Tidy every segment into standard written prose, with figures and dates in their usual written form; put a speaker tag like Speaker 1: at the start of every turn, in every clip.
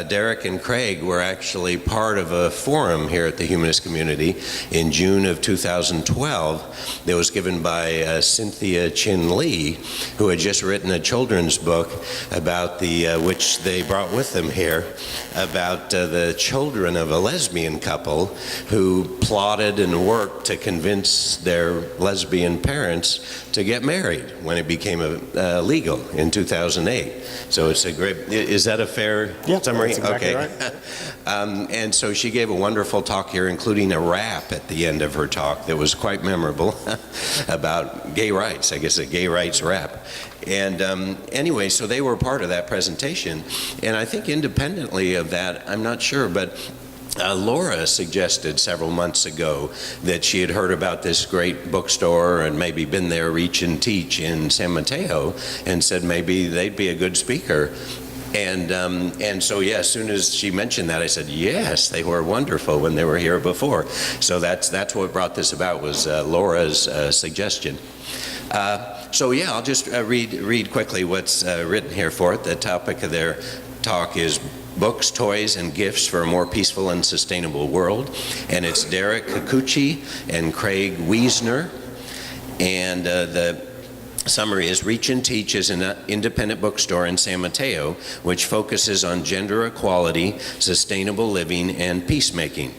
Speaker 1: Derek and Craig were actually part of a forum here at the Humanist community in June of 2012 that was given by Cynthia Chin Lee, who had just written a children's book about which they brought with them here, about the children of a lesbian couple who plotted and worked to convince their lesbian parents to get married when it became legal in 2008. So it's a great, is that a fair summary?
Speaker 2: That's exactly
Speaker 1: okay.
Speaker 2: Right.
Speaker 1: And so she gave a wonderful talk here, including a rap at the end of her talk that was quite memorable about gay rights, I guess a gay rights rap. And anyway, so they were part of that presentation. And I think independently of that, I'm not sure, but Laura suggested several months ago that she had heard about this great bookstore and maybe been there, Reach and Teach in San Mateo, and said maybe they'd be a good speaker. And so, yeah, as soon as she mentioned that, I said, yes, they were wonderful when they were here before. So that's what brought this about, was Laura's suggestion. So, yeah, I'll just read quickly what's written here for it. The topic of their talk is Books, Toys, and Gifts for a More Peaceful and Sustainable World. And it's Derek Kikuchi and Craig Wiesner. And the summary is Reach and Teach is an independent bookstore in San Mateo which focuses on gender equality, sustainable living, and peacemaking.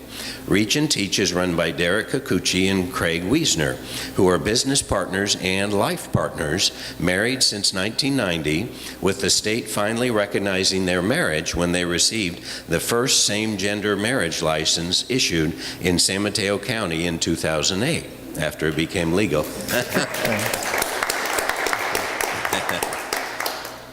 Speaker 1: Reach and Teach is run by Derek Kikuchi and Craig Wiesner, who are business partners and life partners, married since 1990, with the state finally recognizing their marriage when they received the first same-gender marriage license issued in San Mateo County in 2008, after it became legal.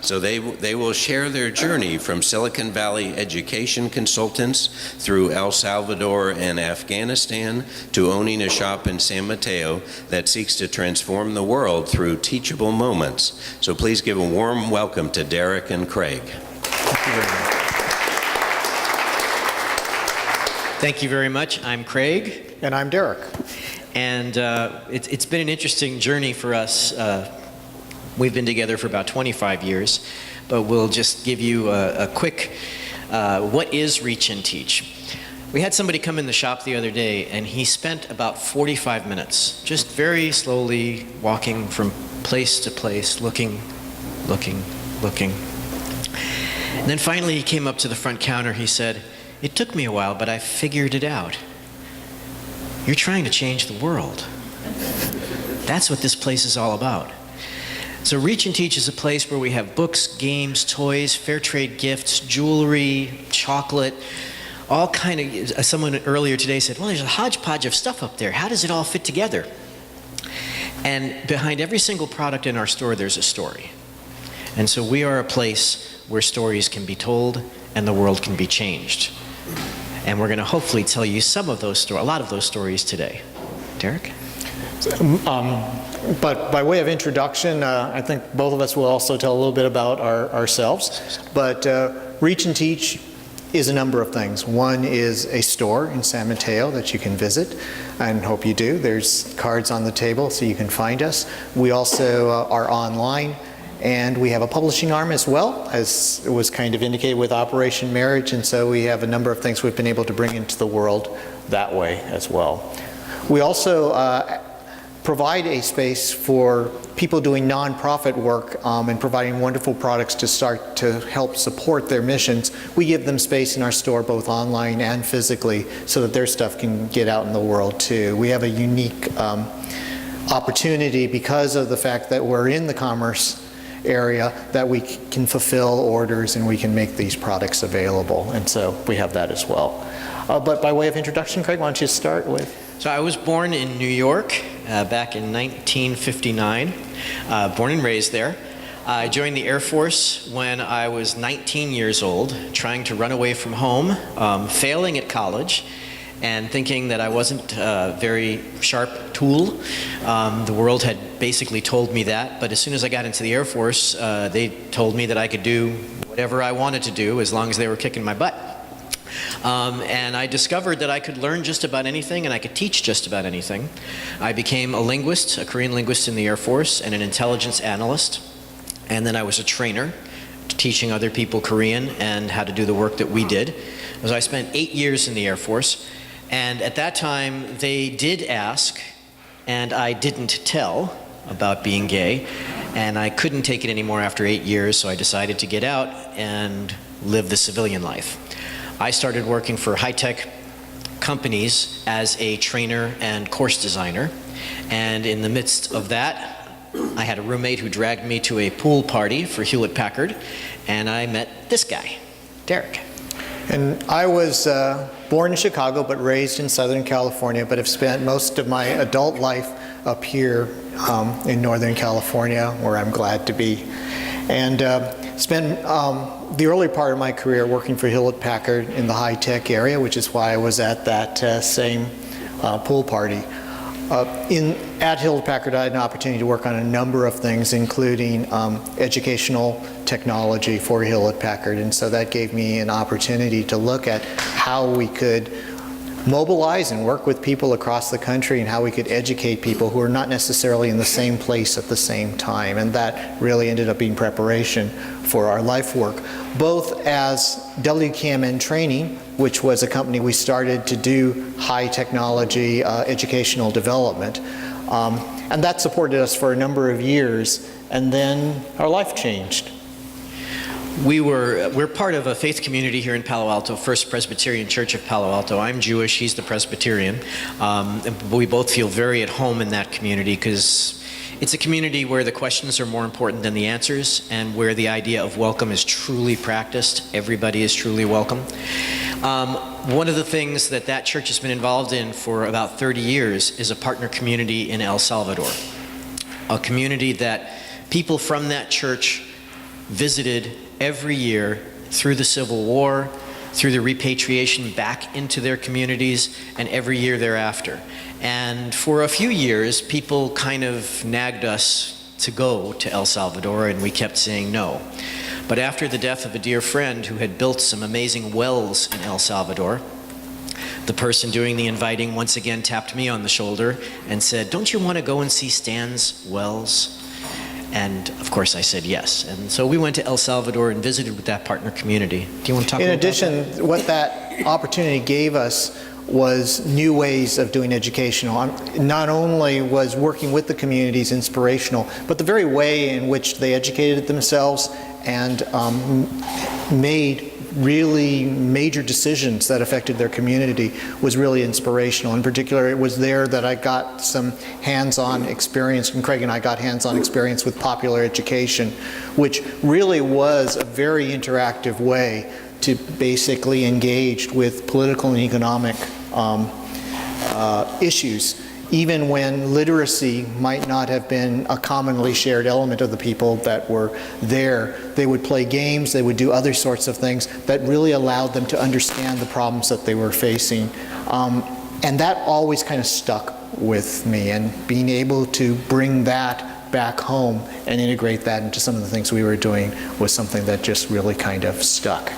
Speaker 1: So they will share their journey from Silicon Valley education consultants through El Salvador and Afghanistan to owning a shop in San Mateo that seeks to transform the world through teachable moments. So please give a warm welcome to Derek and Craig.
Speaker 3: Thank you very much. I'm Craig.
Speaker 2: And I'm Derek.
Speaker 3: And it's been an interesting journey for us. We've been together for about 25 years, but we'll just give you a quick, what is Reach and Teach? We had somebody come in the shop the other day, and he spent about 45 minutes just very slowly walking from place to place, looking. And then finally he came up to the front counter. He said, "It took me a while, but I figured it out. You're trying to change the world. That's what this place is all about." So Reach and Teach is a place where we have books, games, toys, fair trade gifts, jewelry, chocolate, all kind of, someone earlier today said, well, there's a hodgepodge of stuff up there. How does it all fit together? And behind every single product in our store, there's a story. And so we are a place where stories can be told and the world can be changed. And we're going to hopefully tell you some of those stories, a lot of those stories today. Derek?
Speaker 2: But by way of introduction, I think both of us will also tell a little bit about ourselves. But Reach and Teach is a number of things. One is a store in San Mateo that you can visit, and hope you do. There's cards on the table so you can find us. We also are online, and we have a publishing arm as well, as it was kind of indicated with Operation Marriage, and so we have a number of things we've been able to bring into the world that way as well. We also provide a space for people doing nonprofit work and providing wonderful products to start to help support their missions. We give them space in our store both online and physically so that their stuff can get out in the world too. We have a unique opportunity because of the fact that we're in the commerce area that we can fulfill orders and we can make these products available, and so we have that as well. But by way of introduction, Craig, why don't you start with?
Speaker 3: So I was born in New York back in 1959, born and raised there. I joined the Air Force when I was 19 years old, trying to run away from home, failing at college, and thinking that I wasn't a very sharp tool. The world had basically told me that, but as soon as I got into the Air Force, they told me that I could do whatever I wanted to do as long as they were kicking my butt. And I discovered that I could learn just about anything and I could teach just about anything. I became a linguist, a Korean linguist in the Air Force, and an intelligence analyst. And then I was a trainer teaching other people Korean and how to do the work that we did. So I spent 8 years in the Air Force, and at that time they did ask, and I didn't tell about being gay, and I couldn't take it anymore after 8 years, so I decided to get out and live the civilian life. I started working for high-tech companies as a trainer and course designer, and in the midst of that, I had a roommate who dragged me to a pool party for Hewlett-Packard, and I met this guy, Derek.
Speaker 2: And I was born in Chicago but raised in Southern California, but have spent most of my adult life up here in Northern California, where I'm glad to be. And spent the early part of my career working for Hewlett-Packard in the high-tech area, which is why I was at that same pool party. At Hewlett-Packard, I had an opportunity to work on a number of things, including educational technology for Hewlett-Packard, and so that gave me an opportunity to look at how we could mobilize and work with people across the country and how we could educate people who are not necessarily in the same place at the same time, and that really ended up being preparation for our life work, both as WKMN Training, which was a company we started to do high technology educational development. And that supported us for a number of years, and then our life changed.
Speaker 3: We're part of a faith community here in Palo Alto, First Presbyterian Church of Palo Alto. I'm Jewish, he's the Presbyterian. We both feel very at home in that community because it's a community where the questions are more important than the answers, and where the idea of welcome is truly practiced. Everybody is truly welcome. One of the things that that church has been involved in for about 30 years is a partner community in El Salvador. A community that people from that church visited every year through the Civil War, through the repatriation back into their communities, and every year thereafter. And for a few years, people kind of nagged us to go to El Salvador, and we kept saying no. But after the death of a dear friend who had built some amazing wells in El Salvador, the person doing the inviting once again tapped me on the shoulder and said, "Don't you want to go and see Stan's wells?" And of course I said yes. And so we went to El Salvador and visited with that partner community. Do you want to talk about that?
Speaker 2: In addition, what that opportunity gave us was new ways of doing educational. Not only was working with the communities inspirational, but the very way in which they educated themselves and made really major decisions that affected their community was really inspirational. In particular, it was there that I got some hands-on experience, and Craig and I got hands-on experience with popular education, which really was a very interactive way to basically engage with political and economic issues, even when literacy might not have been a commonly shared element of the people that were there. They would play games, they would do other sorts of things that really allowed them to understand the problems that they were facing. And that always kind of stuck with me, and being able to bring that back home and integrate that into some of the things we were doing was something that just really kind of stuck.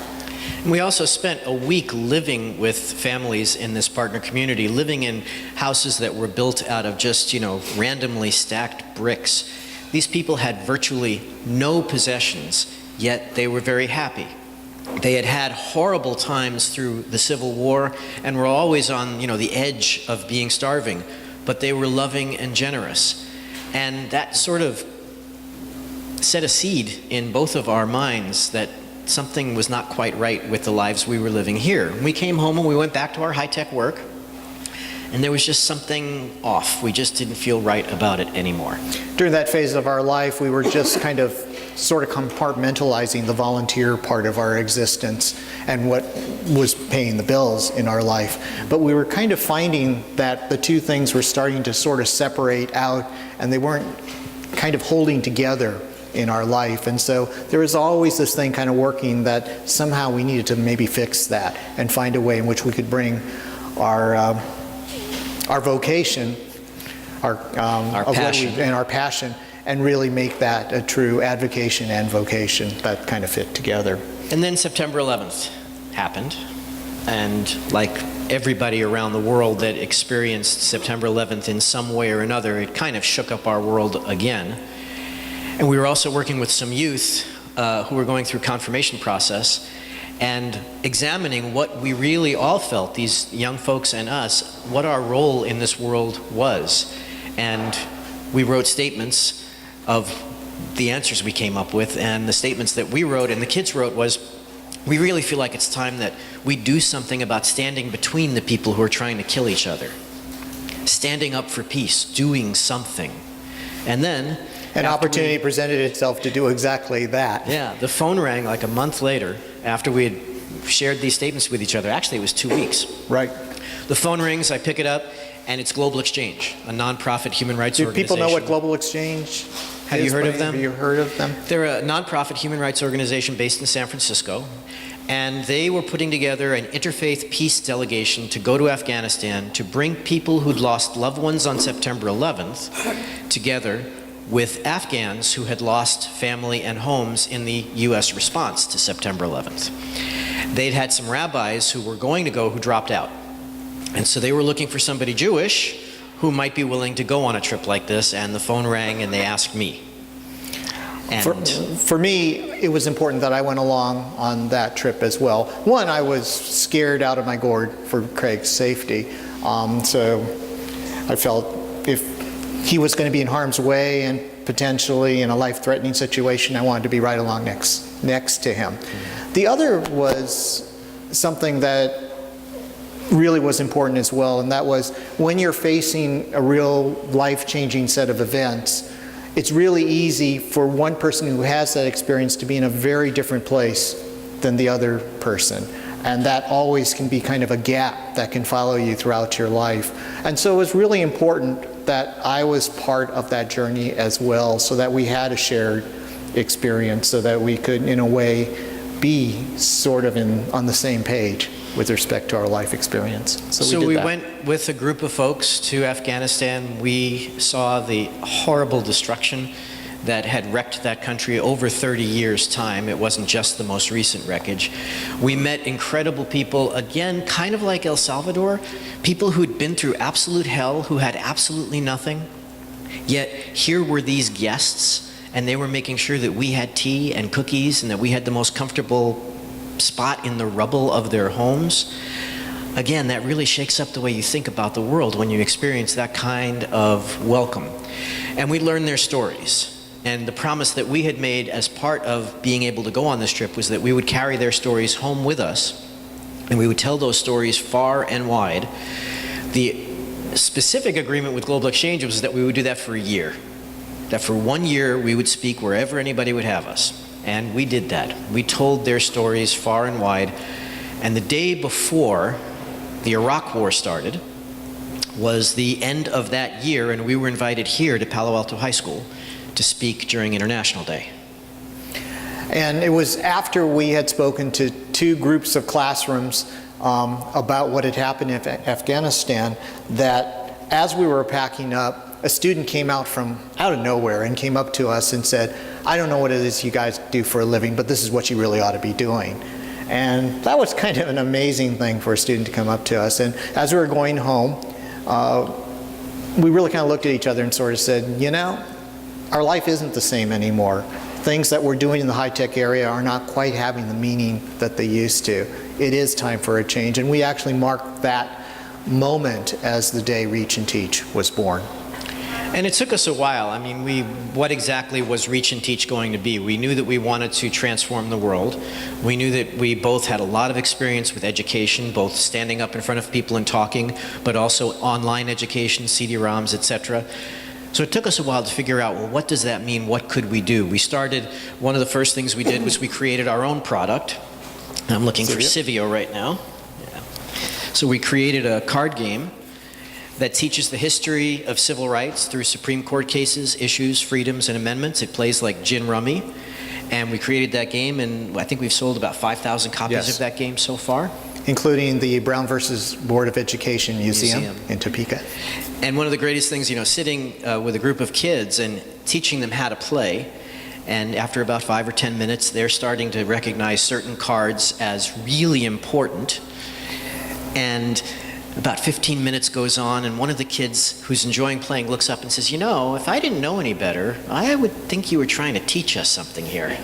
Speaker 3: We also spent a week living with families in this partner community, living in houses that were built out of just, randomly stacked bricks. These people had virtually no possessions, yet they were very happy. They had had horrible times through the Civil War and were always on, the edge of being starving, but they were loving and generous. And that sort of set a seed in both of our minds that something was not quite right with the lives we were living here. We came home and we went back to our high-tech work, and there was just something off. We just didn't feel right about it anymore.
Speaker 2: During that phase of our life, we were just kind of sort of compartmentalizing the volunteer part of our existence and what was paying the bills in our life. But we were kind of finding that the two things were starting to sort of separate out, and they weren't kind of holding together in our life. And so there was always this thing kind of working that somehow we needed to maybe fix that and find a way in which we could bring our vocation, our
Speaker 3: passion,
Speaker 2: and our passion, and really make that a true advocation and vocation that kind of fit together.
Speaker 3: And then September 11th happened, and like everybody around the world that experienced September 11th in some way or another, it kind of shook up our world again. And we were also working with some youth who were going through confirmation process and examining what we really all felt, these young folks and us, what our role in this world was. And we wrote statements of the answers we came up with, and the statements that we wrote and the kids wrote was, we really feel like it's time that we do something about standing between the people who are trying to kill each other. Standing up for peace, doing something. And then
Speaker 2: An opportunity presented itself to do exactly that.
Speaker 3: yeah, the phone rang like a month later after we had shared these statements with each other. Actually, it was 2 weeks.
Speaker 2: Right.
Speaker 3: The phone rings, I pick it up, and it's Global Exchange, a nonprofit human rights
Speaker 2: Do
Speaker 3: organization.
Speaker 2: people know what Global Exchange
Speaker 3: Have you
Speaker 2: is?
Speaker 3: heard of them?
Speaker 2: Have you heard of them?
Speaker 3: They're a nonprofit human rights organization based in San Francisco, and they were putting together an interfaith peace delegation to go to Afghanistan to bring people who'd lost loved ones on September 11th together with Afghans who had lost family and homes in the U.S. response to September 11th. They'd had some rabbis who were going to go who dropped out. And so they were looking for somebody Jewish who might be willing to go on a trip like this, and the phone rang and they asked me. And
Speaker 2: For me, it was important that I went along on that trip as well. One, I was scared out of my gourd for Craig's safety. So I felt if he was going to be in harm's way and potentially in a life-threatening situation, I wanted to be right along next to him. The other was something that really was important as well, and that was when you're facing a real life-changing set of events, it's really easy for one person who has that experience to be in a very different place than the other person. And that always can be kind of a gap that can follow you throughout your life. And so it was really important that I was part of that journey as well, so that we had a shared experience, so that we could, in a way, be sort of on the same page with respect to our life experience.
Speaker 3: So we went with a group of folks to Afghanistan. We saw the horrible destruction that had wrecked that country over 30 years' time. It wasn't just the most recent wreckage. We met incredible people, again, kind of like El Salvador, people who'd been through absolute hell, who had absolutely nothing. Yet here were these guests, and they were making sure that we had tea and cookies and that we had the most comfortable spot in the rubble of their homes. Again, that really shakes up the way you think about the world when you experience that kind of welcome. And we learned their stories. And the promise that we had made as part of being able to go on this trip was that we would carry their stories home with us, and we would tell those stories far and wide. The specific agreement with Global Exchange was that we would do that for a year. That for 1 year we would speak wherever anybody would have us. And we did that. We told their stories far and wide. And the day before the Iraq War started was the end of that year, and we were invited here to Palo Alto High School to speak during International Day.
Speaker 2: And it was after we had spoken to 2 groups of classrooms about what had happened in Afghanistan that as we were packing up, a student came out of nowhere and came up to us and said, "I don't know what it is you guys do for a living, but this is what you really ought to be doing." And that was kind of an amazing thing for a student to come up to us. And as we were going home, we really kind of looked at each other and sort of said, you know, our life isn't the same anymore. Things that we're doing in the high-tech area are not quite having the meaning that they used to. It is time for a change. And we actually marked that moment as the day Reach and Teach was born.
Speaker 3: And it took us a while. I mean, what exactly was Reach and Teach going to be? We knew that we wanted to transform the world. We knew that we both had a lot of experience with education, both standing up in front of people and talking, but also online education, CD-ROMs, etc. So it took us a while to figure out, well, what does that mean? What could we do? One of the first things we did was we created our own product. I'm looking for Civio right now. Yeah. So we created a card game that teaches the history of civil rights through Supreme Court cases, issues, freedoms, and amendments. It plays like gin rummy. And we created that game, and I think we've sold about 5,000 copies of that game so far.
Speaker 2: Including the Brown versus Board of Education Museum in Topeka.
Speaker 3: And one of the greatest things, sitting with a group of kids and teaching them how to play, and after about 5 or 10 minutes, they're starting to recognize certain cards as really important. And About 15 minutes goes on, and one of the kids who's enjoying playing looks up and says, "You know, if I didn't know any better, I would think you were trying to teach us something here."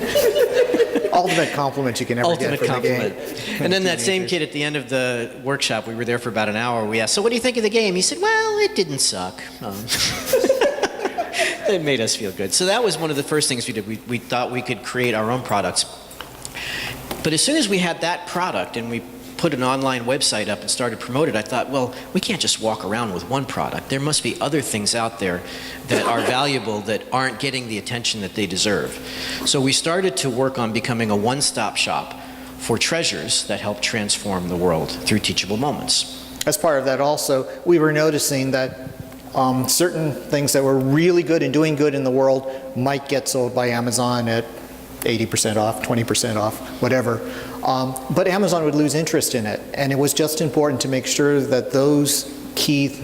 Speaker 2: Ultimate compliment you can ever
Speaker 3: Ultimate
Speaker 2: get from the
Speaker 3: compliment.
Speaker 2: game.
Speaker 3: And then that same kid at the end of the workshop, we were there for about an hour, we asked, "So what do you think of the game?" He said, "Well, it didn't suck." It made us feel good. So that was one of the first things we did. We thought we could create our own products. But as soon as we had that product and we put an online website up and started promoting it, I thought, well, we can't just walk around with one product. There must be other things out there that are valuable that aren't getting the attention that they deserve. So we started to work on becoming a one-stop shop for treasures that help transform the world through teachable moments.
Speaker 2: As part of that also, we were noticing that certain things that were really good and doing good in the world might get sold by Amazon at 80% off, 20% off, whatever. But Amazon would lose interest in it. And it was just important to make sure that those key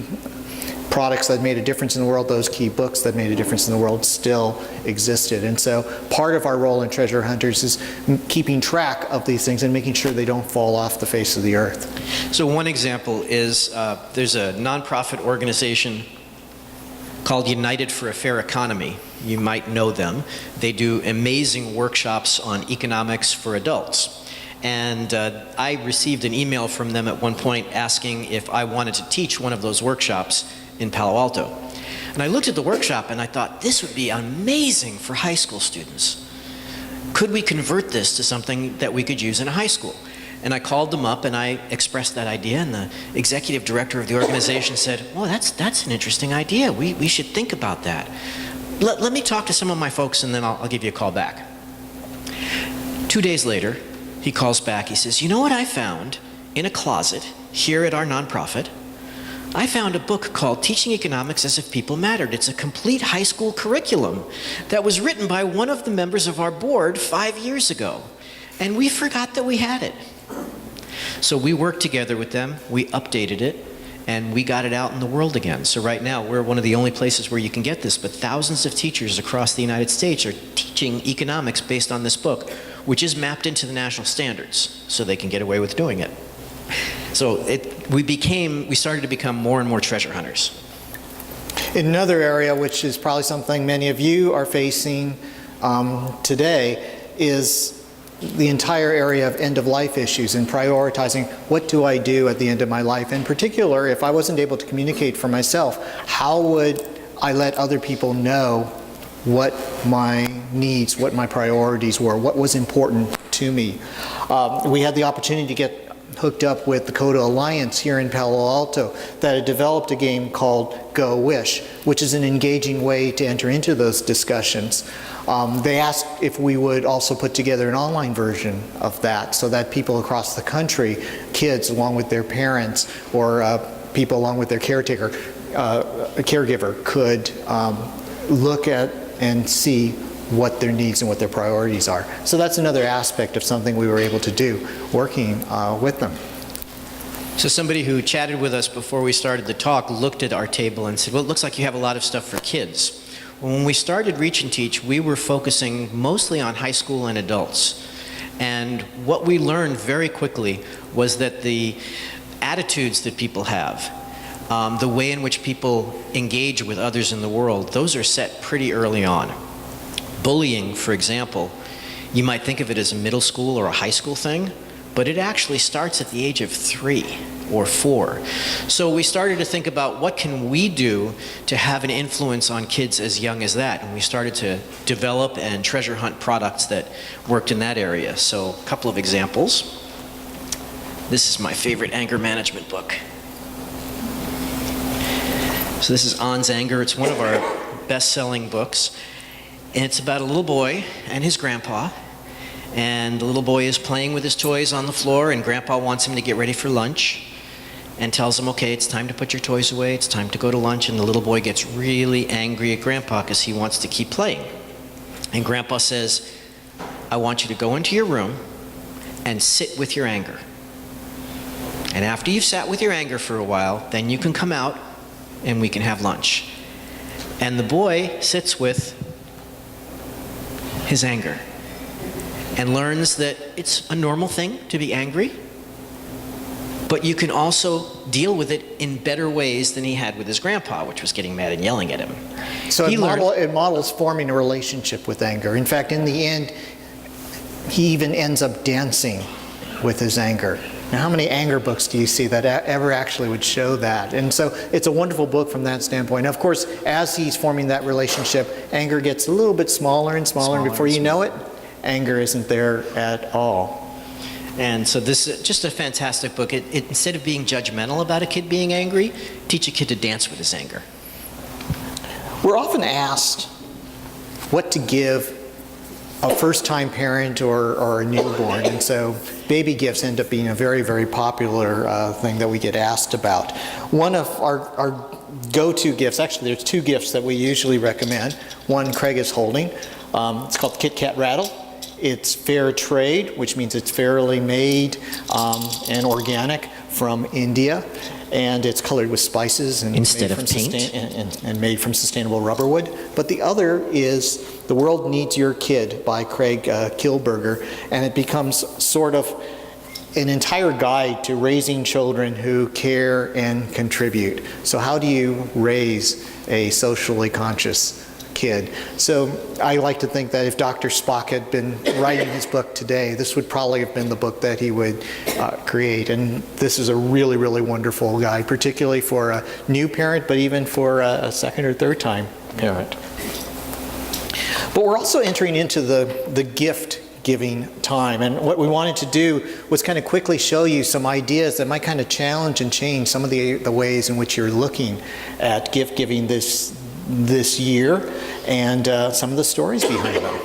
Speaker 2: products that made a difference in the world, those key books that made a difference in the world still existed. And so part of our role in Treasure Hunters is keeping track of these things and making sure they don't fall off the face of the earth.
Speaker 3: So one example is there's a nonprofit organization called United for a Fair Economy. You might know them. They do amazing workshops on economics for adults. And I received an email from them at one point asking if I wanted to teach one of those workshops in Palo Alto. And I looked at the workshop and I thought, this would be amazing for high school students. Could we convert this to something that we could use in a high school? And I called them up and I expressed that idea, and the executive director of the organization said, well, that's an interesting idea. We should think about that. Let me talk to some of my folks and then I'll give you a call back. 2 days later, he calls back. He says, you know what I found in a closet here at our nonprofit? I found a book called Teaching Economics as If People Mattered. It's a complete high school curriculum that was written by one of the members of our board 5 years ago. And we forgot that we had it. So we worked together with them, we updated it, and we got it out in the world again. So right now, we're one of the only places where you can get this, but thousands of teachers across the United States are teaching economics based on this book, which is mapped into the national standards, so they can get away with doing it. So we started to become more and more treasure hunters.
Speaker 2: In another area, which is probably something many of you are facing today, is the entire area of end-of-life issues and prioritizing what do I do at the end of my life. In particular, if I wasn't able to communicate for myself, how would I let other people know what my needs, what my priorities were, what was important to me. We had the opportunity to get hooked up with the Coda Alliance here in Palo Alto that had developed a game called Go Wish, which is an engaging way to enter into those discussions. They asked if we would also put together an online version of that so that people across the country, kids along with their parents or people along with their caregiver could look at and see what their needs and what their priorities are. So that's another aspect of something we were able to do working with them.
Speaker 3: So somebody who chatted with us before we started the talk looked at our table and said, well, it looks like you have a lot of stuff for kids. When we started Reach and Teach, we were focusing mostly on high school and adults. And what we learned very quickly was that the attitudes that people have, the way in which people engage with others in the world, those are set pretty early on. Bullying, for example, you might think of it as a middle school or a high school thing, but it actually starts at the age of 3 or 4. So we started to think about what can we do to have an influence on kids as young as that, and we started to develop and treasure hunt products that worked in that area. So a couple of examples. This is my favorite anger management book. So this is On's Anger. It's one of our best-selling books. And it's about a little boy and his grandpa. And the little boy is playing with his toys on the floor, and grandpa wants him to get ready for lunch and tells him, okay, it's time to put your toys away, it's time to go to lunch. And the little boy gets really angry at grandpa because he wants to keep playing. And grandpa says, I want you to go into your room and sit with your anger. And after you've sat with your anger for a while, then you can come out and we can have lunch. And the boy sits with his anger and learns that it's a normal thing to be angry, But you can also deal with it in better ways than he had with his grandpa, which was getting mad and yelling at him.
Speaker 2: So
Speaker 3: He learned-
Speaker 2: it models forming a relationship with anger. In fact, in the end, he even ends up dancing with his anger. Now, how many anger books do you see that ever actually would show that? And so it's a wonderful book from that standpoint. Of course, as he's forming that relationship, anger gets a little bit smaller and smaller, and before you know it, anger isn't there at all.
Speaker 3: And so this is just a fantastic book. Instead of being judgmental about a kid being angry, teach a kid to dance with his anger.
Speaker 2: We're often asked what to give a first-time parent or a newborn, and so baby gifts end up being a very, very popular thing that we get asked about. One of our go-to gifts, actually there's two gifts that we usually recommend. One Craig is holding. It's called the Kit Kat Rattle. It's fair trade, which means it's fairly made and organic from India, and it's colored with spices and
Speaker 3: Instead
Speaker 2: made
Speaker 3: of
Speaker 2: from
Speaker 3: paint?
Speaker 2: and made from sustainable rubber wood. But the other is The World Needs Your Kid by Craig Kilberger, and it becomes sort of an entire guide to raising children who care and contribute. So how do you raise a socially conscious kid? So I like to think that if Dr. Spock had been writing his book today, this would probably have been the book that he would create. And this is a really, really wonderful guide, particularly for a new parent, but even for a second or third time parent. But we're also entering into the gift giving time, and what we wanted to do was kind of quickly show you some ideas that might kind of challenge and change some of the ways in which you're looking at gift giving this year, and some of the stories behind them.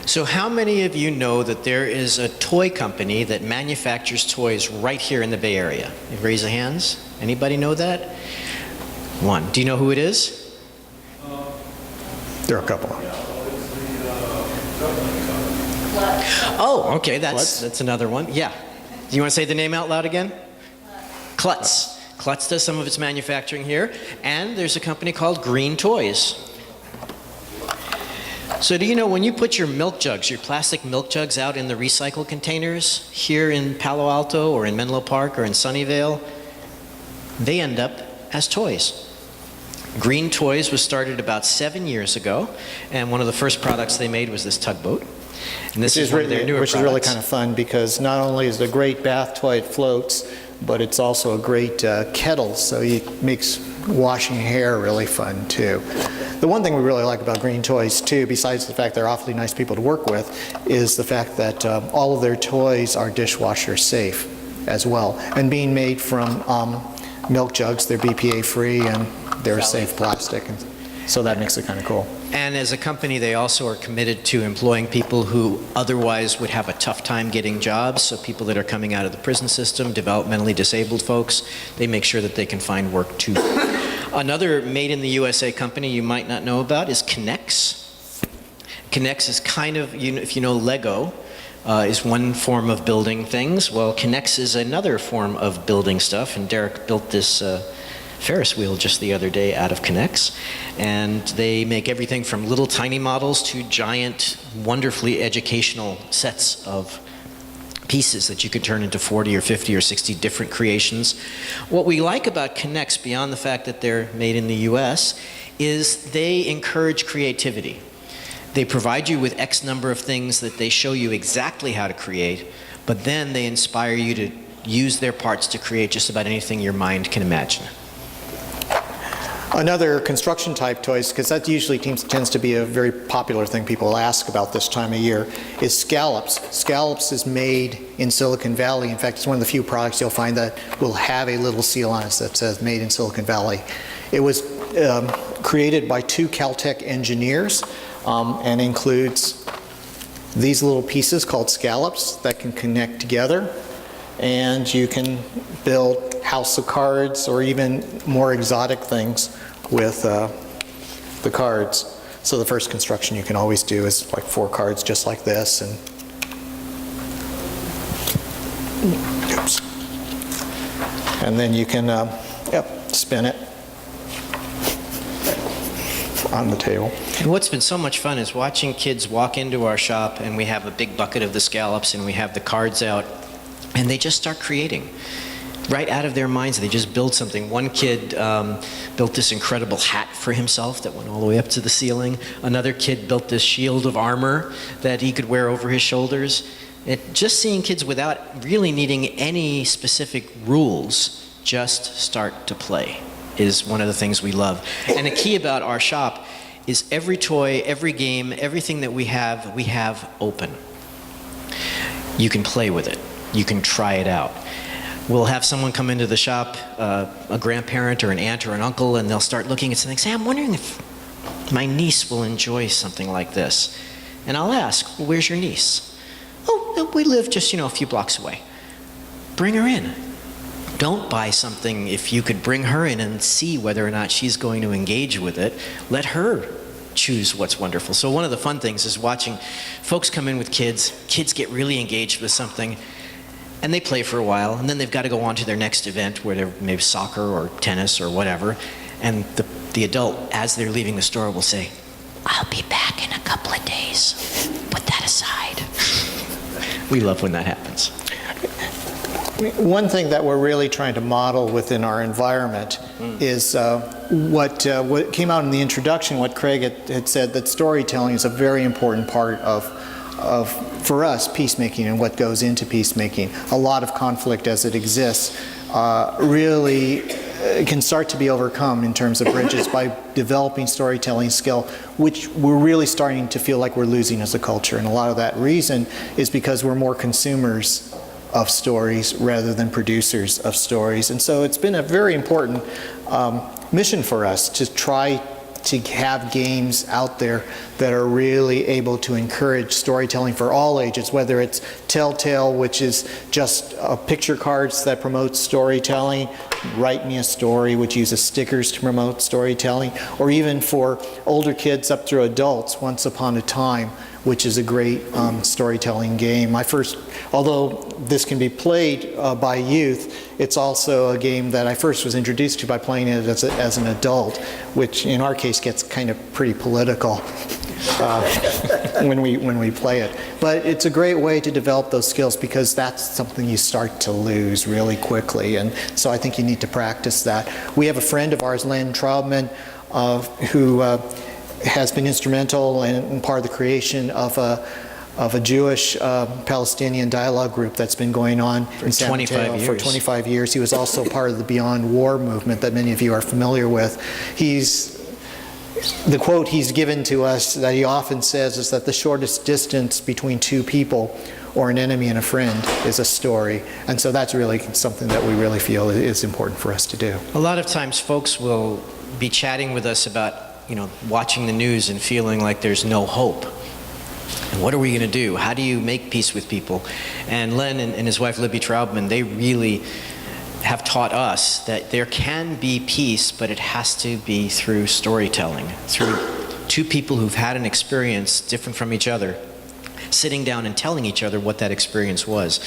Speaker 3: So how many of you know that there is a toy company that manufactures toys right here in the Bay Area? Raise your hands. Anybody know that? One. Do you know who it is?
Speaker 2: There are a couple.
Speaker 3: Oh, okay,
Speaker 2: Klutz?
Speaker 3: that's another one. Yeah. Do you want to say the name out loud again? Klutz. Klutz does some of its manufacturing here, and there's a company called Green Toys. So do you know when you put your milk jugs, your plastic milk jugs out in the recycle containers here in Palo Alto or in Menlo Park or in Sunnyvale, they end up as toys. Green Toys was started about 7 years ago, and one of the first products they made was this tugboat. And this is one of their newer
Speaker 2: which is really
Speaker 3: products.
Speaker 2: kind of fun, because not only is it a great bath toy, it floats, but it's also a great kettle, so it makes washing hair really fun too. The one thing we really like about Green Toys too, besides the fact they're awfully nice people to work with, is the fact that all of their toys are dishwasher safe as well. And being made from milk jugs, they're BPA free and they're safe plastic, and so that makes it kind of cool.
Speaker 3: And as a company, they also are committed to employing people who otherwise would have a tough time getting jobs. So people that are coming out of the prison system, developmentally disabled folks, they make sure that they can find work too. Another made in the USA company you might not know about is K'NEX. K'NEX is kind of, if you know Lego, is one form of building things. Well, K'NEX is another form of building stuff, and Derek built this Ferris wheel just the other day out of K'NEX, and they make everything from little tiny models to giant, wonderfully educational sets of pieces that you could turn into 40 or 50 or 60 different creations. What we like about K'NEX, beyond the fact that they're made in the US, is they encourage creativity. They provide you with X number of things that they show you exactly how to create, but then they inspire you to use their parts to create just about anything your mind can imagine.
Speaker 2: Another construction type toys, because that usually tends to be a very popular thing people ask about this time of year, is Scallops. Scallops is made in Silicon Valley. In fact, it's one of the few products you'll find that will have a little seal on it that says made in Silicon Valley. It was created by two Caltech engineers and includes these little pieces called scallops that can connect together, and you can build house of cards or even more exotic things with the cards. So the first construction you can always do is like 4 cards just like this, and oops. And then you can spin it on the table.
Speaker 3: And what's been so much fun is watching kids walk into our shop, and we have a big bucket of the scallops and we have the cards out, and they just start creating. right out of their minds. They just build something. One kid built this incredible hat for himself that went all the way up to the ceiling. Another kid built this shield of armor that he could wear over his shoulders. Just seeing kids without really needing any specific rules just start to play is one of the things we love. And the key about our shop is every toy, every game, everything that we have open. You can play with it. You can try it out. We'll have someone come into the shop, a grandparent or an aunt or an uncle, and they'll start looking at something and say, I'm wondering if my niece will enjoy something like this. And I'll ask, well, where's your niece? Oh, we live just, a few blocks away. Bring her in. Don't buy something if you could bring her in and see whether or not she's going to engage with it. Let her choose what's wonderful. So one of the fun things is watching folks come in with kids. Kids get really engaged with something, and they play for a while, and then they've got to go on to their next event, where they're maybe soccer or tennis or whatever, and the adult, as they're leaving the store, will say, I'll be back in a couple of days. Put that aside. We love when that happens.
Speaker 2: One thing that we're really trying to model within our environment is what came out in the introduction, what Craig had said, that storytelling is a very important part of, for us, peacemaking and what goes into peacemaking. A lot of conflict as it exists really can start to be overcome in terms of bridges by developing storytelling skill, which we're really starting to feel like we're losing as a culture. And a lot of that reason is because we're more consumers of stories rather than producers of stories. And so it's been a very important mission for us to try to have games out there that are really able to encourage storytelling for all ages, whether it's Telltale, which is just picture cards that promote storytelling, Write Me a Story, which uses stickers to promote storytelling, or even for older kids up through adults, Once Upon a Time, which is a great storytelling game. Although this can be played by youth, it's also a game that I first was introduced to by playing it as an adult, which in our case gets kind of pretty political when we play it. But it's a great way to develop those skills, because that's something you start to lose really quickly, and so I think you need to practice that. We have a friend of ours, Len Traubman, who has been instrumental and part of the creation of a Jewish Palestinian dialogue group that's been going on in San Mateo for 25 years. He was also part of the Beyond War movement that many of you are familiar with. The quote he's given to us that he often says is that the shortest distance between two people, or an enemy and a friend, is a story. And so that's really something that we really feel is important for us to do.
Speaker 3: A lot of times folks will be chatting with us about watching the news and feeling like there's no hope. And what are we going to do? How do you make peace with people? And Len and his wife Libby Traubman, they really have taught us that there can be peace, but it has to be through storytelling, through two people who've had an experience different from each other, sitting down and telling each other what that experience was.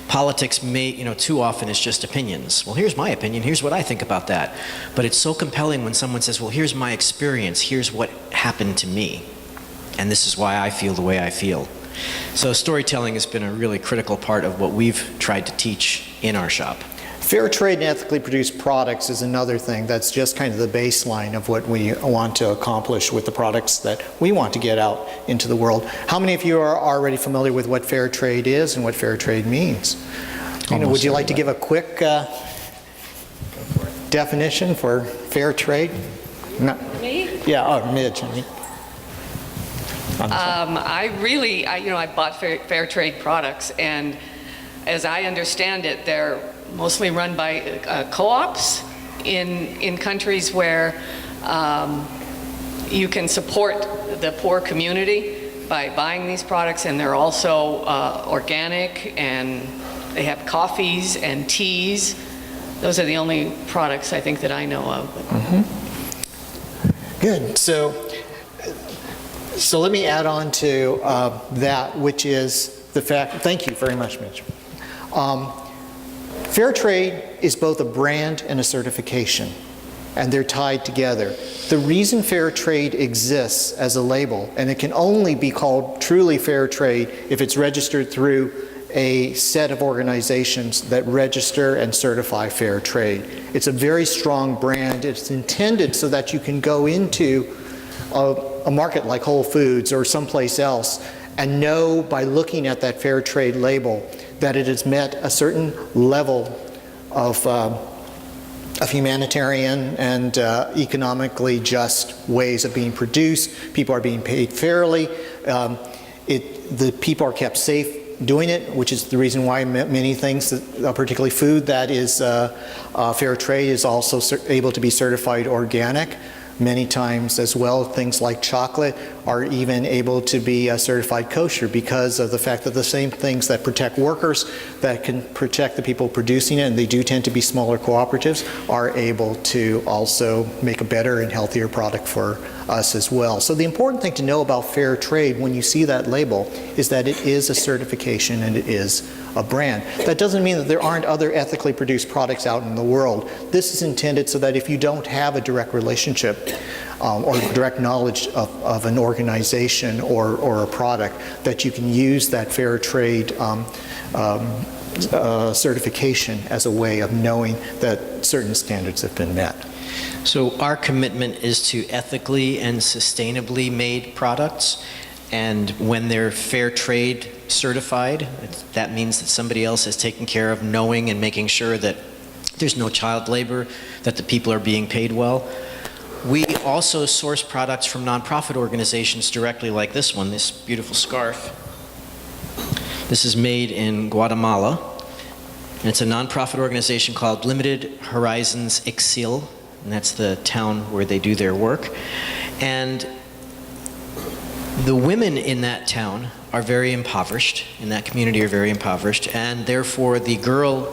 Speaker 3: Politics too often is just opinions. Well, here's my opinion, here's what I think about that. But it's so compelling when someone says, well, here's my experience, here's what happened to me, and this is why I feel the way I feel. So storytelling has been a really critical part of what we've tried to teach in our shop.
Speaker 2: Fair trade and ethically produced products is another thing that's just kind of the baseline of what we want to accomplish with the products that we want to get out into the world. How many of you are already familiar with what fair trade is and what fair trade means? Would you like to give a quick definition for fair trade?
Speaker 4: Me?
Speaker 2: Yeah, Midge.
Speaker 4: I bought fair trade products, and as I understand it, they're mostly run by co-ops in countries where you can support the poor community by buying these products, and they're also organic, and they have coffees and teas. Those are the only products I think that I know of.
Speaker 2: Mm-hmm. Good. So let me add on to that, which is the fact, thank you very much, Mitch. Fair trade is both a brand and a certification, and they're tied together. The reason fair trade exists as a label, and it can only be called truly fair trade if it's registered through a set of organizations that register and certify fair trade. It's a very strong brand. It's intended so that you can go into a market like Whole Foods or someplace else and know by looking at that fair trade label that it has met a certain level of humanitarian and economically just ways of being produced. People are being paid fairly. The people are kept safe doing it, which is the reason why many things, particularly food that is fair trade, is also able to be certified organic. Many times as well, things like chocolate are even able to be certified kosher because of the fact that the same things that protect workers, that can protect the people producing it, and they do tend to be smaller cooperatives, are able to also make a better and healthier product for us as well. So the important thing to know about fair trade when you see that label is that it is a certification and it is a brand. That doesn't mean that there aren't other ethically produced products out in the world. This is intended so that if you don't have a direct relationship or direct knowledge of an organization or a product, that you can use that fair trade certification as a way of knowing that certain standards have been met.
Speaker 3: So our commitment is to ethically and sustainably made products, and when they're fair trade certified, that means that somebody else has taken care of knowing and making sure that there's no child labor, that the people are being paid well. We also source products from nonprofit organizations directly, like this one, this beautiful scarf. This is made in Guatemala, and it's a nonprofit organization called Limited Horizons Ixil, and that's the town where they do their work. And the women in that town are very impoverished, in that community are very impoverished, and therefore the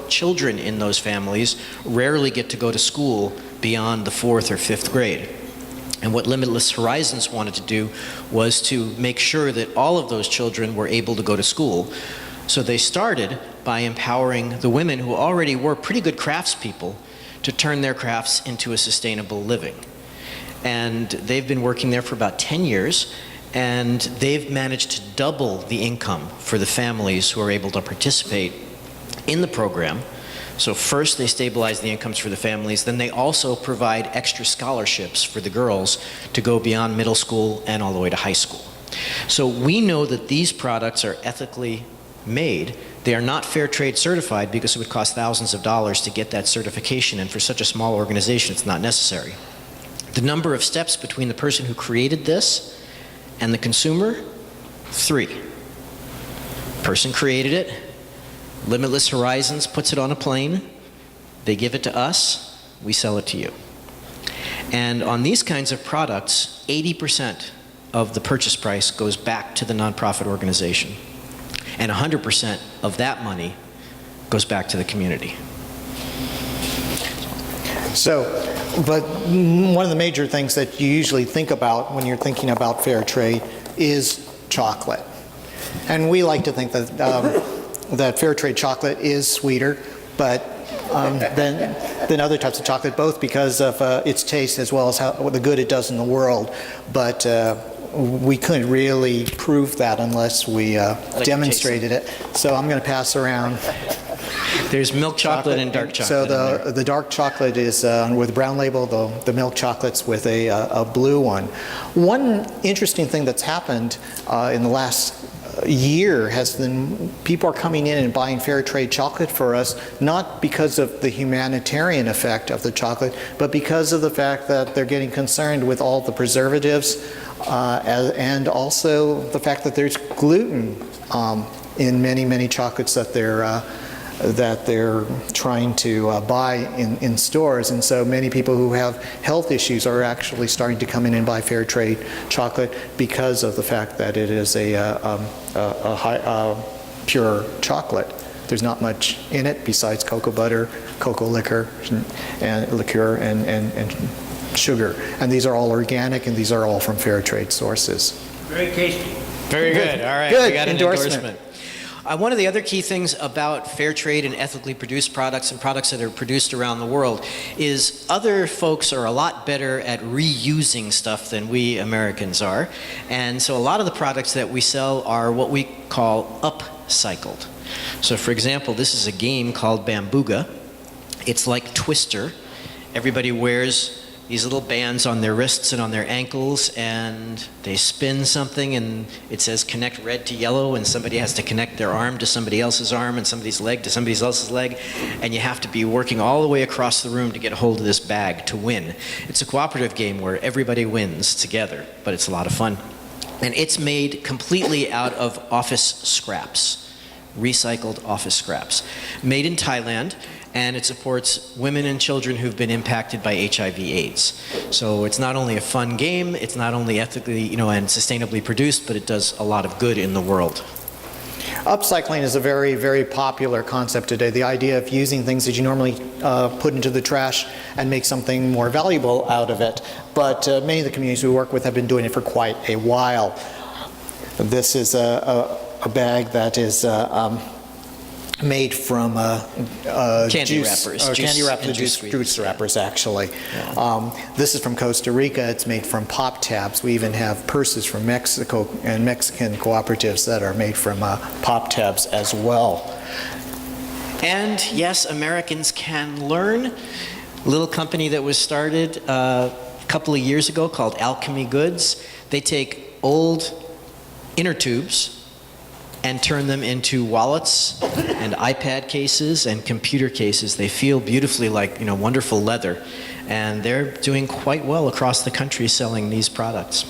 Speaker 3: children in those families rarely get to go to school beyond the 4th or 5th grade. And what Limitless Horizons wanted to do was to make sure that all of those children were able to go to school. So they started by empowering the women who already were pretty good craftspeople to turn their crafts into a sustainable living. And they've been working there for about 10 years, and they've managed to double the income for the families who are able to participate in the program. So first they stabilize the incomes for the families, then they also provide extra scholarships for the girls to go beyond middle school and all the way to high school. So we know that these products are ethically made. They are not fair trade certified because it would cost thousands of dollars to get that certification, and for such a small organization it's not necessary. The number of steps between the person who created this and the consumer, 3. Person created it, Limitless Horizons puts it on a plane, they give it to us, we sell it to you. And on these kinds of products, 80% of the purchase price goes back to the nonprofit organization, and 100% of that money goes back to the community.
Speaker 2: So, but one of the major things that you usually think about when you're thinking about fair trade is chocolate. And we like to think that that fair trade chocolate is sweeter, but than other types of chocolate, both because of its taste as well as the good it does in the world. But we couldn't really prove that unless we demonstrated it. So I'm going to pass around.
Speaker 3: There's milk chocolate and dark chocolate.
Speaker 2: So the dark chocolate is with a brown label, the milk chocolate's with a blue one. One interesting thing that's happened in the last year has been people are coming in and buying fair trade chocolate for us, not because of the humanitarian effect of the chocolate, but because of the fact that they're getting concerned with all the preservatives and also the fact that there's gluten in many chocolates that they're trying to buy in stores. And so many people who have health issues are actually starting to come in and buy fair trade chocolate because of the fact that it is a pure chocolate. There's not much in it besides cocoa butter, cocoa liquor, and liqueur and sugar. And these are all organic, and these are all from fair trade sources.
Speaker 5: Very tasty.
Speaker 3: Very good. All right,
Speaker 2: Good.
Speaker 3: we got an
Speaker 2: Endorsement.
Speaker 3: endorsement. One of the other key things about fair trade and ethically produced products and products that are produced around the world is other folks are a lot better at reusing stuff than we Americans are. And so a lot of the products that we sell are what we call upcycled. So for example, this is a game called Bambuga. It's like Twister. Everybody wears these little bands on their wrists and on their ankles, and they spin something and it says connect red to yellow, and somebody has to connect their arm to somebody else's arm and somebody's leg to somebody else's leg, and you have to be working all the way across the room to get a hold of this bag to win. It's a cooperative game where everybody wins together, but it's a lot of fun. And it's made completely out of office scraps, recycled office scraps, made in Thailand. And it supports women and children who've been impacted by HIV/AIDS. So it's not only a fun game, it's not only ethically, and sustainably produced, but it does a lot of good in the world.
Speaker 2: Upcycling is a very, very popular concept today. The idea of using things that you normally put into the trash and make something more valuable out of it. But many of the communities we work with have been doing it for quite a while. This is a bag that is made from
Speaker 3: candy
Speaker 2: juice,
Speaker 3: wrappers,
Speaker 2: juice wrappers, actually. Yeah. This is from Costa Rica. It's made from pop tabs. We even have purses from Mexico and Mexican cooperatives that are made from pop tabs as well.
Speaker 3: And yes, Americans can learn. A little company that was started a couple of years ago called Alchemy Goods. They take old inner tubes and turn them into wallets and iPad cases and computer cases. They feel beautifully like, wonderful leather. And they're doing quite well across the country selling these products.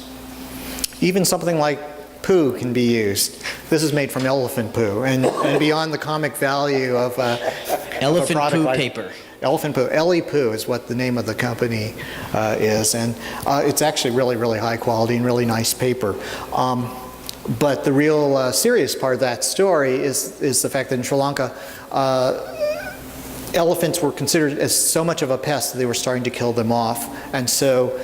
Speaker 2: Even something like poo can be used. This is made from elephant poo. And beyond the comic value of
Speaker 3: elephant
Speaker 2: a
Speaker 3: poo
Speaker 2: like
Speaker 3: paper.
Speaker 2: Elephant poo. Ellie Poo is what the name of the company is. And it's actually really, really high quality and really nice paper. But the real serious part of that story is the fact that in Sri Lanka, elephants were considered as so much of a pest that they were starting to kill them off. And so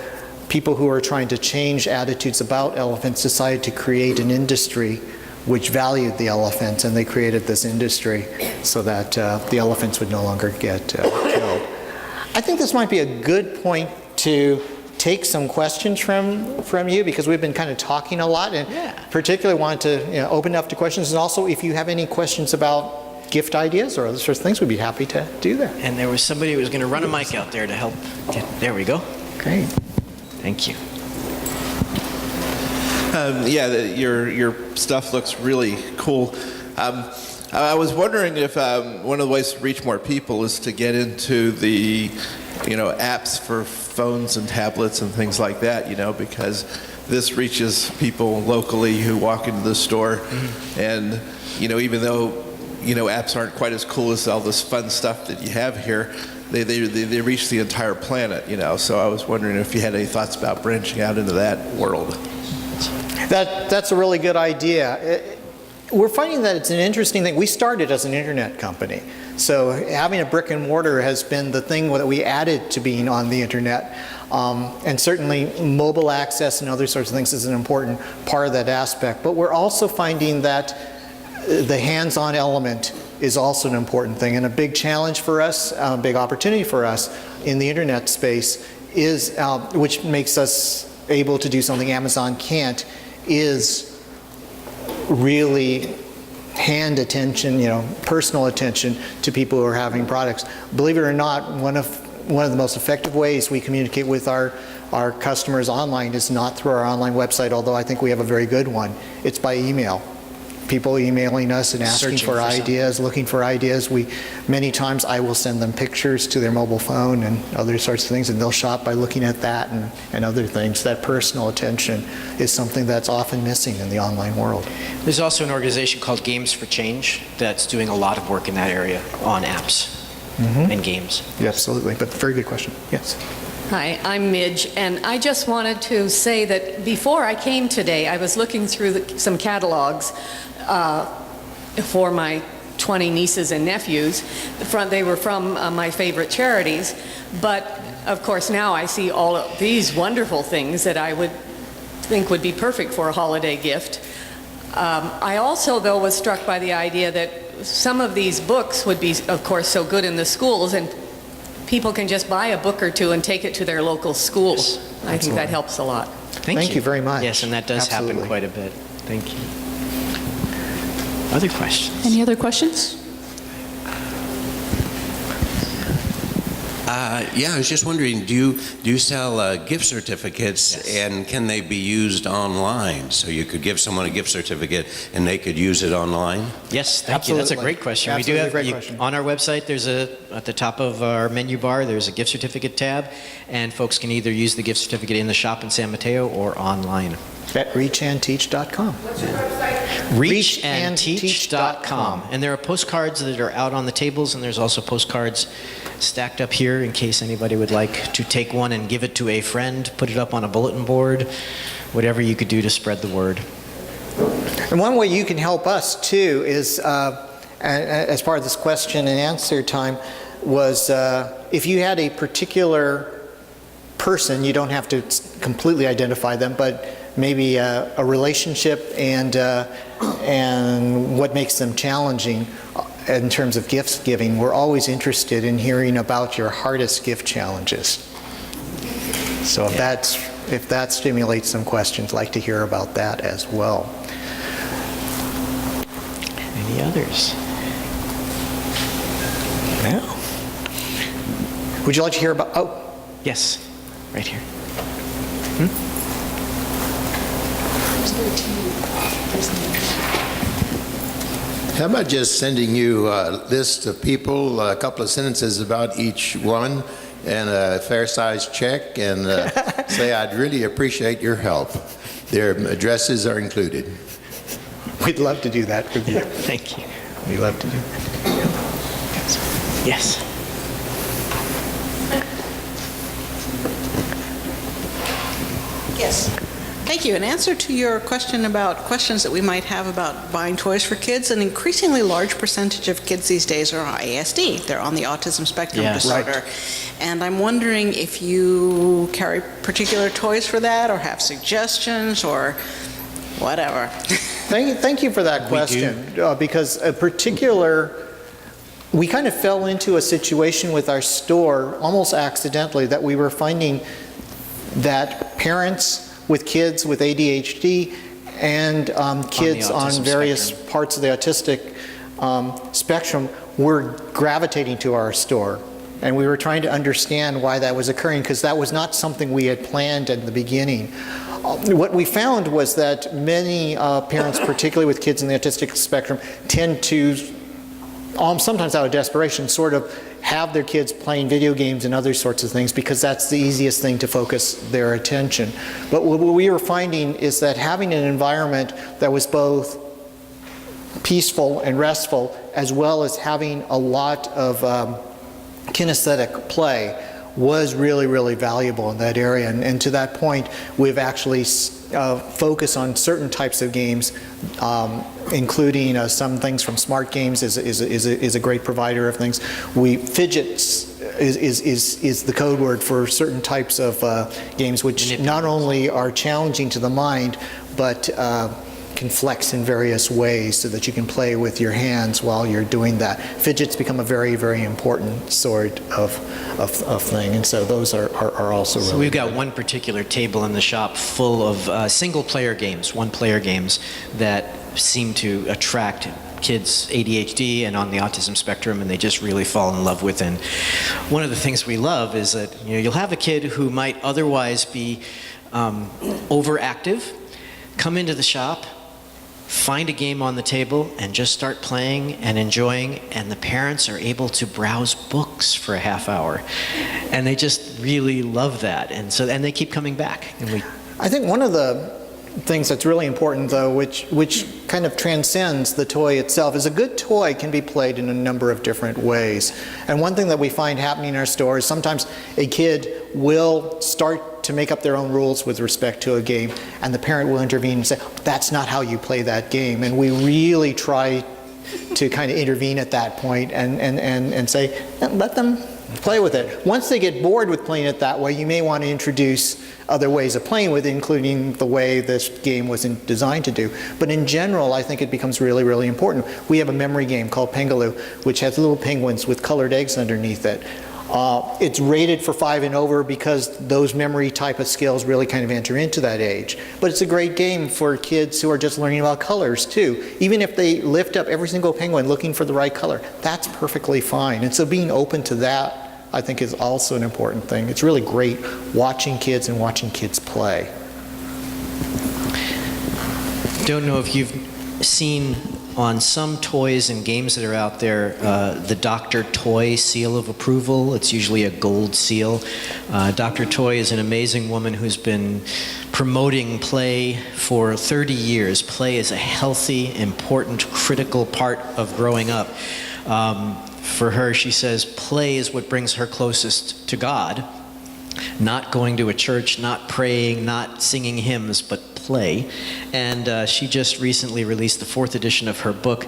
Speaker 2: people who are trying to change attitudes about elephants decided to create an industry which valued the elephants, and they created this industry so that the elephants would no longer get killed. I think this might be a good point to take some questions from you, because we've been kind of talking a lot, and particularly wanted to open up to questions. And also, if you have any questions about gift ideas or other sorts of things, we'd be happy to do that.
Speaker 3: And there was somebody who was going to run a mic out there to help. There we go.
Speaker 2: Great.
Speaker 3: Thank you.
Speaker 5: Your stuff looks really cool. I was wondering if one of the ways to reach more people is to get into the apps for phones and tablets and things like that, because this reaches people locally who walk into the store. Mm-hmm. And, even though, apps aren't quite as cool as all this fun stuff that you have here, they reach the entire planet, So I was wondering if you had any thoughts about branching out into that world.
Speaker 2: That's a really good idea. We're finding that it's an interesting thing. We started as an internet company. So having a brick and mortar has been the thing that we added to being on the internet. And certainly mobile access and other sorts of things is an important part of that aspect. But we're also finding that the hands-on element is also an important thing. And a big challenge for us, a big opportunity for us in the internet space is, which makes us able to do something Amazon can't, is really hand attention, personal attention to people who are having products. Believe it or not, one of the most effective ways we communicate with our customers online is not through our online website, although I think we have a very good one. It's by email. People emailing us and asking for ideas, looking for ideas. Many times I will send them pictures to their mobile phone and other sorts of things, and they'll shop by looking at that and other things. That personal attention is something that's often missing in the online world.
Speaker 3: There's also an organization called Games for Change that's doing a lot of work in that area on apps and games.
Speaker 2: Yeah, absolutely, but very good question. Yes.
Speaker 4: Hi, I'm Midge, and I just wanted to say that before I came today, I was looking through some catalogs for my 20 nieces and nephews. They were from my favorite charities, but of course now I see all of these wonderful things that I would think would be perfect for a holiday gift. I also, though, was struck by the idea that some of these books would be, of course, so good in the schools, and people can just buy a book or two and take it to their local school. I think that helps a lot.
Speaker 2: Thank you very much.
Speaker 3: Yes, and that does happen
Speaker 2: Absolutely.
Speaker 3: quite a bit. Thank you. Other questions?
Speaker 6: Any other questions?
Speaker 1: Yeah, I was just wondering, do you sell gift certificates,
Speaker 3: Yes.
Speaker 1: and can they be used online? So you could give someone a gift certificate and they could use it online?
Speaker 3: Yes, thank you. That's a
Speaker 2: Absolutely.
Speaker 3: great question.
Speaker 2: Absolutely
Speaker 3: We do have
Speaker 2: great question.
Speaker 3: on our website. At the top of our menu bar. There's a gift certificate tab, and folks can either use the gift certificate in the shop in San Mateo or online.
Speaker 2: At reachandteach.com.
Speaker 3: reachandteach.com. And there are postcards that are out on the tables, and there's also postcards stacked up here in case anybody would like to take one and give it to a friend, put it up on a bulletin board, whatever you could do to spread the word.
Speaker 2: And one way you can help us too is, as part of this question and answer time, was if you had a particular person, you don't have to completely identify them, but maybe a relationship and what makes them challenging in terms of gift giving. We're always interested in hearing about your hardest gift challenges. So if that stimulates some questions, I'd like to hear about that as well.
Speaker 3: Any others?
Speaker 2: Yeah. Would you like to hear about, oh,
Speaker 3: Yes, right here.
Speaker 7: How about just sending you a list of people, a couple of sentences about each one, and a fair-sized check, and say, I'd really appreciate your help. Their addresses are included.
Speaker 2: we'd love to do that with you.
Speaker 3: Thank you.
Speaker 2: We'd love to do that.
Speaker 3: Yes.
Speaker 6: Yes. Thank you. In answer to your question about questions that we might have about buying toys for kids, an increasingly large percentage of kids these days are ASD. They're on the autism spectrum
Speaker 3: Yes.
Speaker 6: disorder. And I'm wondering if you carry particular toys for that, or have suggestions, or whatever.
Speaker 2: Thank you for that question, because we kind of fell into a situation with our store almost accidentally, that we were finding that parents with kids with ADHD and kids on
Speaker 3: autism
Speaker 2: various
Speaker 3: spectrum.
Speaker 2: parts of the autistic spectrum were gravitating to our store. And we were trying to understand why that was occurring, because that was not something we had planned at the beginning. What we found was that many parents, particularly with kids in the autistic spectrum, tend to, sometimes out of desperation, sort of have their kids playing video games and other sorts of things, because that's the easiest thing to focus their attention. But what we were finding is that having an environment that was both peaceful and restful, as well as having a lot of kinesthetic play, was really, really valuable in that area. And to that point, we've actually focused on certain types of games, including some things from Smart Games is a great provider of things. Fidgets is the code word for certain types of games, which not only are challenging to the mind, but can flex in various ways so that you can play with your hands while you're doing that. Fidgets become a very, very important sort of thing, and so those are also really
Speaker 3: So we've got
Speaker 2: good.
Speaker 3: one particular table in the shop full of single-player games, one-player games that seem to attract kids ADHD and on the autism spectrum, and they just really fall in love with. And one of the things we love is that you'll have a kid who might otherwise be overactive, come into the shop, find a game on the table, and just start playing and enjoying, and the parents are able to browse books for a half hour, and they just really love that, and they keep coming back. And
Speaker 2: I think one of the things that's really important, though, which kind of transcends the toy itself, is a good toy can be played in a number of different ways. And one thing that we find happening in our store is sometimes a kid will start to make up their own rules with respect to a game, and the parent will intervene and say, that's not how you play that game. And we really try to kind of intervene at that point and say, let them play with it. Once they get bored with playing it that way, you may want to introduce other ways of playing with it, including the way this game was designed to do. But in general, I think it becomes really, really important. We have a memory game called Pengaloo, which has little penguins with colored eggs underneath it. It's rated for 5 and over because those memory type of skills really kind of enter into that age. But it's a great game for kids who are just learning about colors too. Even if they lift up every single penguin looking for the right color, that's perfectly fine. And so being open to that, I think, is also an important thing. It's really great watching kids and watching kids play.
Speaker 3: Don't know if you've seen on some toys and games that are out there, the Dr. Toy seal of approval. It's usually a gold seal. Dr. Toy is an amazing woman who's been promoting play for 30 years. Play is a healthy, important, critical part of growing up. For her, she says, play is what brings her closest to God. Not going to a church, not praying, not singing hymns, but play. And she just recently released the 4th edition of her book,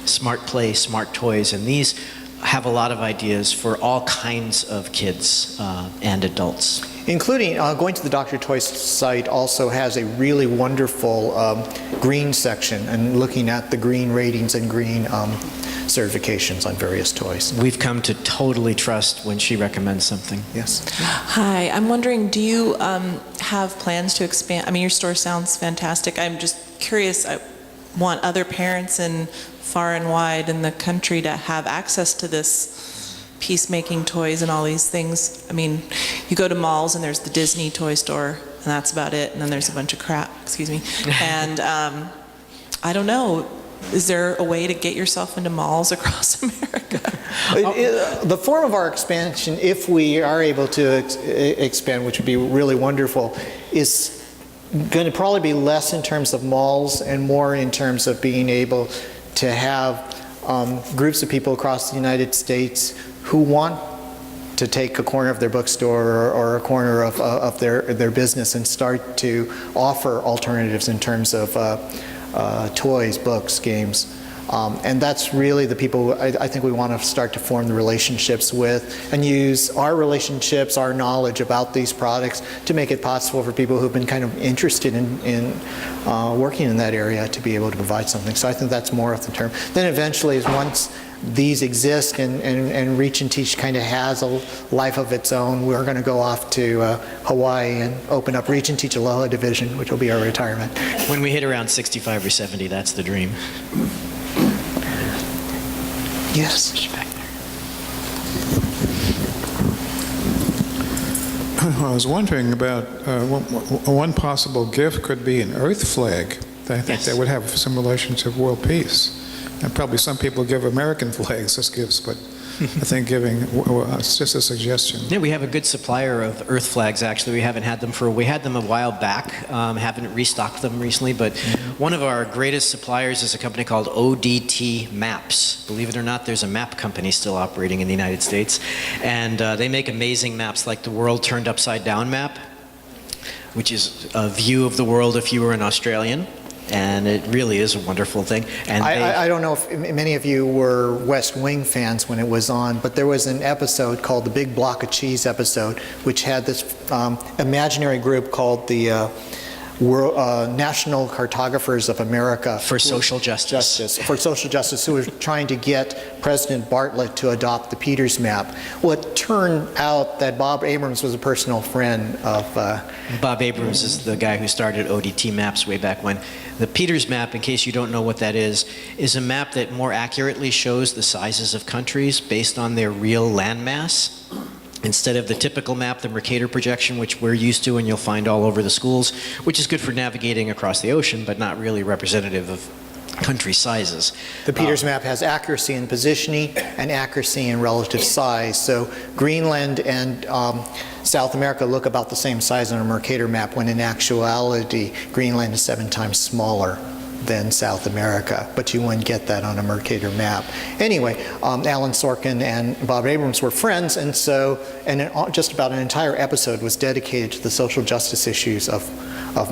Speaker 3: Smart Play, Smart Toys. And these have a lot of ideas for all kinds of kids and adults.
Speaker 2: Including, going to the Dr. Toys site also has a really wonderful green section and looking at the green ratings and green certifications on various toys.
Speaker 3: We've come to totally trust when she recommends something.
Speaker 2: Yes.
Speaker 8: Hi, I'm wondering, do you have plans to expand? I mean, your store sounds fantastic. I'm just curious, I want other parents in far and wide in the country to have access to this peacemaking toys and all these things. I mean, you go to malls and there's the Disney toy store and that's about it, and then there's a bunch of crap, excuse me. And I don't know, is there a way to get yourself into malls across America?
Speaker 2: The form of our expansion, if we are able to expand, which would be really wonderful, is going to probably be less in terms of malls and more in terms of being able to have groups of people across the United States who want to take a corner of their bookstore or a corner of their business and start to offer alternatives in terms of toys, books, games. And that's really the people I think we want to start to form the relationships with and use our relationships, our knowledge about these products to make it possible for people who've been kind of interested in working in that area to be able to provide something. So I think that's more of the term. Then eventually, once these exist and Reach and Teach kind of has a life of its own, we're going to go off to Hawaii and open up Reach and Teach Aloha Division, which will be our retirement.
Speaker 3: When we hit around 65 or 70, that's the dream.
Speaker 2: Yes.
Speaker 3: Back there.
Speaker 9: I was wondering about one possible gift could be an Earth flag. I think
Speaker 3: Yes.
Speaker 9: that would have some relation to world peace. And probably some people give American flags as gifts, but I think it's just a suggestion.
Speaker 3: Yeah, we have a good supplier of Earth flags, actually. We haven't had them we had them a while back, haven't restocked them recently, but one of our greatest suppliers is a company called ODT Maps. Believe it or not, there's a map company still operating in the United States, and they make amazing maps like the World Turned Upside Down map, which is a view of the world if you were an Australian. And it really is a wonderful thing. And
Speaker 2: I don't know if many of you were West Wing fans when it was on, but there was an episode called the Big Block of Cheese episode, which had this imaginary group called the National Cartographers of America.
Speaker 3: For social justice.
Speaker 2: For social justice, who were trying to get President Bartlett to adopt the Peters map. Well, it turned out that Bob Abrams was a personal friend of...
Speaker 3: Bob Abrams is the guy who started ODT Maps way back when. The Peters map, in case you don't know what that is a map that more accurately shows the sizes of countries based on their real landmass. Instead of the typical map, the Mercator projection, which we're used to and you'll find all over the schools, which is good for navigating across the ocean, but not really representative of country sizes.
Speaker 2: The Peters map has accuracy in positioning and accuracy in relative size. So Greenland and South America look about the same size on a Mercator map, when in actuality, Greenland is 7 times smaller than South America, but you wouldn't get that on a Mercator map. Anyway, Alan Sorkin and Bob Abrams were friends, and so just about an entire episode was dedicated to the social justice issues of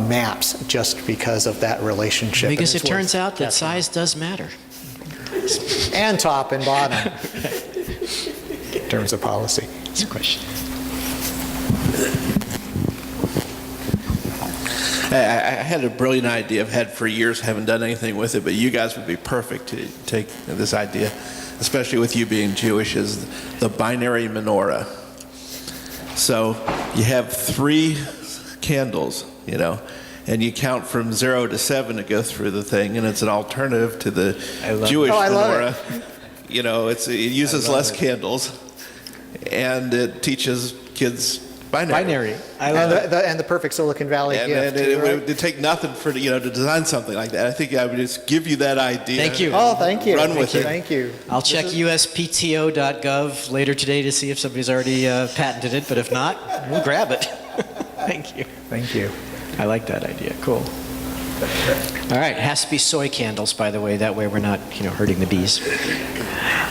Speaker 2: maps, just because of that relationship.
Speaker 3: Because it turns out that size does matter.
Speaker 2: And top and bottom. in terms of policy.
Speaker 3: That's a question.
Speaker 5: I had a brilliant idea. I've had for years, haven't done anything with it, but you guys would be perfect to take this idea, especially with you being Jewish, is the binary menorah. So you have 3 candles, you know, and you count from 0 to 7 to go through the thing, and it's an alternative to the Jewish
Speaker 2: I love
Speaker 5: menorah. You know, it uses less candles, and it teaches kids binary.
Speaker 3: I love it.
Speaker 2: And the perfect Silicon Valley
Speaker 5: And,
Speaker 2: gift.
Speaker 5: and it
Speaker 2: right?
Speaker 5: would take nothing for to design something like that. I think I would just give you that idea.
Speaker 3: Thank you.
Speaker 2: Oh, thank you.
Speaker 5: Run with it.
Speaker 2: Thank you.
Speaker 3: I'll check uspto.gov later today to see if somebody's already patented it, but if not, we'll grab it. Thank you.
Speaker 2: Thank you.
Speaker 3: I like that idea. Cool. All right, it has to be soy candles, by the way. That way we're not, hurting the bees.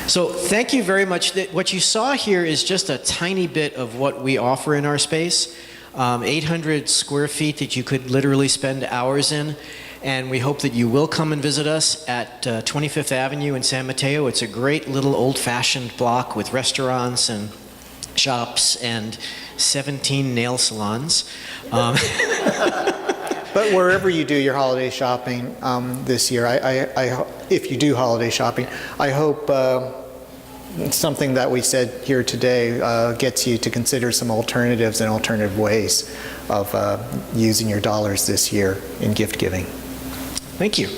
Speaker 3: So thank you very much. What you saw here is just a tiny bit of what we offer in our space. 800 square feet that you could literally spend hours in. And we hope that you will come and visit us at 25th Avenue in San Mateo. It's a great little old-fashioned block with restaurants and shops and 17 nail salons.
Speaker 2: But wherever you do your holiday shopping this year, if you do holiday shopping, I hope something that we said here today gets you to consider some alternatives and alternative ways of using your dollars this year in gift giving.
Speaker 3: Thank you.